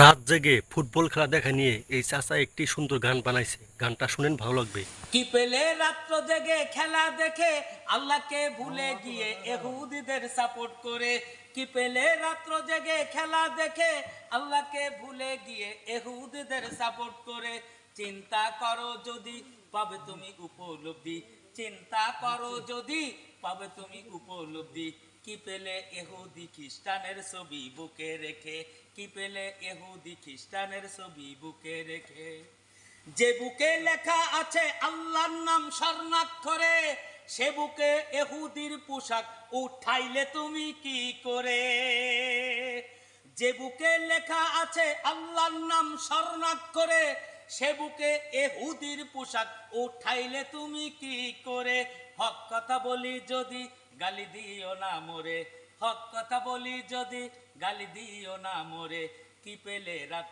রাত জেগে ফুটবল খেলা দেখা নিয়ে এই চাচা একটি সুন্দর গান বানাইছে। গানটা শুনেন, ভালো লাগবে। কি পেলে রাত্র জেগে খেলা দেখে আল্লাহকে ভুলে গিয়ে ইহুদিদের সাপোর্ট করে। কি পেলে রাত্র জেগে খেলা দেখে আল্লাহকে ভুলে গিয়ে ইহুদিদের সাপোর্ট করে। চিন্তা করো যদি পাবে তুমি উপলব্ধি, চিন্তা করো যদি পাবে তুমি উপলব্ধি। কি পেলে ইহুদি খ্রিস্টানের ছবি বুকে রেখে, কি পেলে ইহুদি খ্রিস্টানের ছবি বুকে রেখে। যে বুকে লেখা আছে আল্লাহর নাম স্বর্ণাক্ষরে, সে বুকে ইহুদির পোশাক উঠাইলে তুমি কি করে। যে বুকে লেখা আছে আল্লাহর নাম স্বর্ণাক্ষরে, সে বুকে ইহুদির পোশাক উঠাইলে তুমি কি করে। হক কথা বলি যদি গালি দিও না মোরে, হক কথা বলি যদি গালি দিও না মোরে। কি পেলে রাত